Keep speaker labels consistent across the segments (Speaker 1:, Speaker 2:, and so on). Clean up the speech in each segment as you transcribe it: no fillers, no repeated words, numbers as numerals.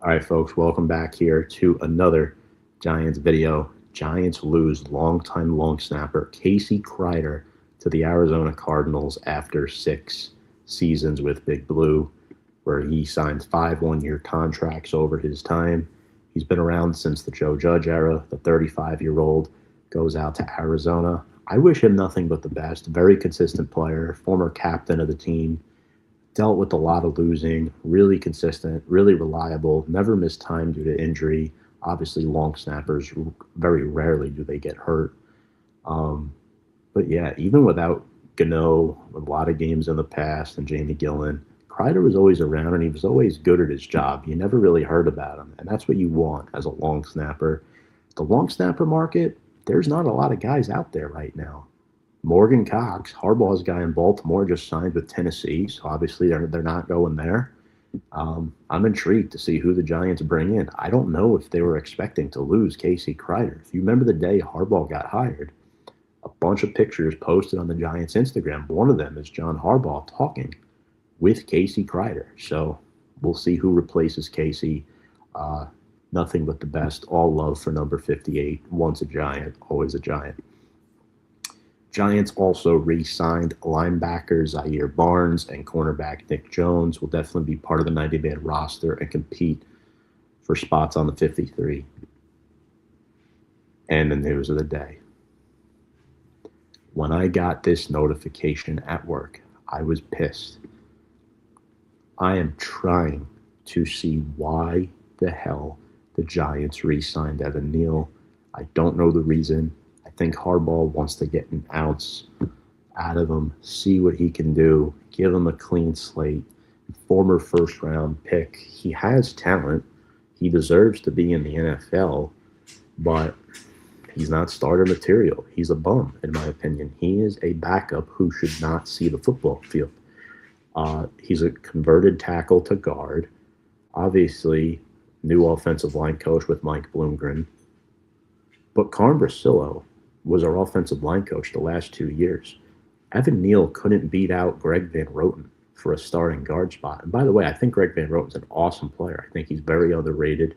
Speaker 1: All right, folks, welcome back here to another Giants video. Giants lose longtime long snapper Casey Kreiter to the Arizona Cardinals after 6 seasons with Big Blue, where he signed 5 one-year contracts over his time. He's been around since the Joe Judge era. The 35-year-old goes out to Arizona. I wish him nothing but the best. Very consistent player, former captain of the team. Dealt with a lot of losing, really consistent, really reliable, never missed time due to injury. Obviously, long snappers, very rarely do they get hurt. But yeah, even without Gano, a lot of games in the past, and Jamie Gillen, Kreider was always around and he was always good at his job. You never really heard about him, and that's what you want as a long snapper. The long snapper market, there's not a lot of guys out there right now. Morgan Cox, Harbaugh's guy in Baltimore, just signed with Tennessee, so obviously they're not going there. I'm intrigued to see who the Giants bring in. I don't know if they were expecting to lose Casey Kreiter. If you remember the day Harbaugh got hired, a bunch of pictures posted on the Giants' Instagram. One of them is John Harbaugh talking with Casey Kreiter. So we'll see who replaces Casey. Nothing but the best. All love for number 58. Once a Giant, always a Giant. Giants also re-signed linebacker Zaire Barnes and cornerback Nick Jones. Will definitely be part of the 90-man roster and compete for spots on the 53. And the news of the day. When I got this notification at work, I was pissed. I am trying to see why the hell the Giants re-signed Evan Neal. I don't know the reason. I think Harbaugh wants to get an ounce out of him, see what he can do, give him a clean slate. Former first-round pick. He has talent. He deserves to be in the NFL, but he's not starter material. He's a bum, in my opinion. He is a backup who should not see the football field. He's a converted tackle to guard. Obviously, new offensive line coach with Mike Bloomgren. But Carm Brasillo was our offensive line coach the last 2 years. Evan Neal couldn't beat out Greg Van Roten for a starting guard spot. And by the way, I think Greg Van Roten's an awesome player. I think he's very underrated.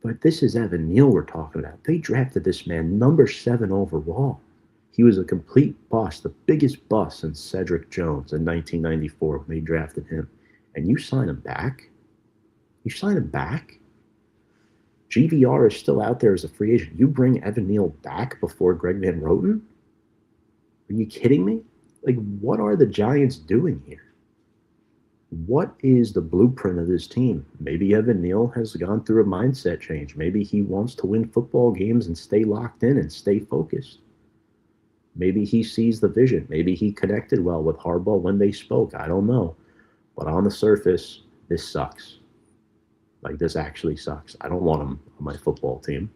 Speaker 1: But this is Evan Neal we're talking about. They drafted this man number 7 overall. He was a complete bust, the biggest bust since Cedric Jones in 1994 when they drafted him. And you sign him back? You sign him back? GVR is still out there as a free agent. You bring Evan Neal back before Greg Van Roten? Are you kidding me? Like, what are the Giants doing here? What is the blueprint of this team? Maybe Evan Neal has gone through a mindset change. Maybe he wants to win football games and stay locked in and stay focused. Maybe he sees the vision. Maybe he connected well with Harbaugh when they spoke. I don't know. But on the surface, this sucks. Like, this actually sucks. I don't want him on my football team.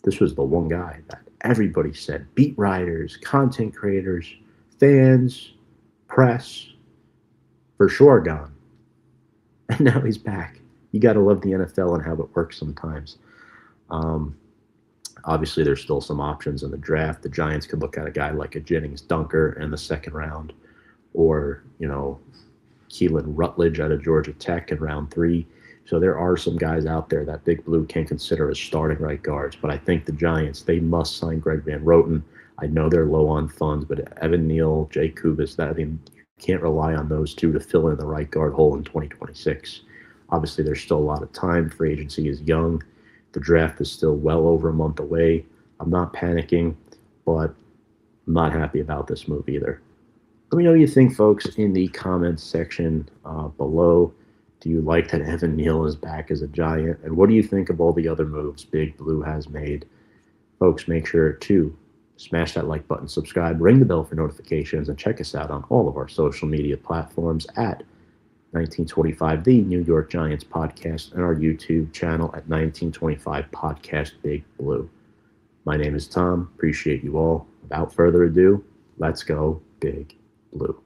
Speaker 1: This was the one guy that everybody said, beat writers, content creators, fans, press, for sure gone. And now he's back. You got to love the NFL and how it works sometimes. Obviously, there's still some options in the draft. The Giants could look at a guy like a Jennings Dunker in the 2nd round, or, Keelan Rutledge out of Georgia Tech in round 3. So there are some guys out there that Big Blue can consider as starting right guards. But I think the Giants, they must sign Greg Van Roten. I know they're low on funds, but Evan Neal, Jay Kubas, you can't rely on those two to fill in the right guard hole in 2026. Obviously, there's still a lot of time. Free agency is young. The draft is still well over a month away. I'm not panicking, but I'm not happy about this move either. Let me know what you think, folks, in the comments section below. Do you like that Evan Neal is back as a Giant? And what do you think of all the other moves Big Blue has made? Folks, make sure to smash that like button, subscribe, ring the bell for notifications, and check us out on all of our social media platforms at 1925, the New York Giants podcast, and our YouTube channel at 1925 Podcast Big Blue. My name is Tom. Appreciate you all. Without further ado, let's go Big Blue.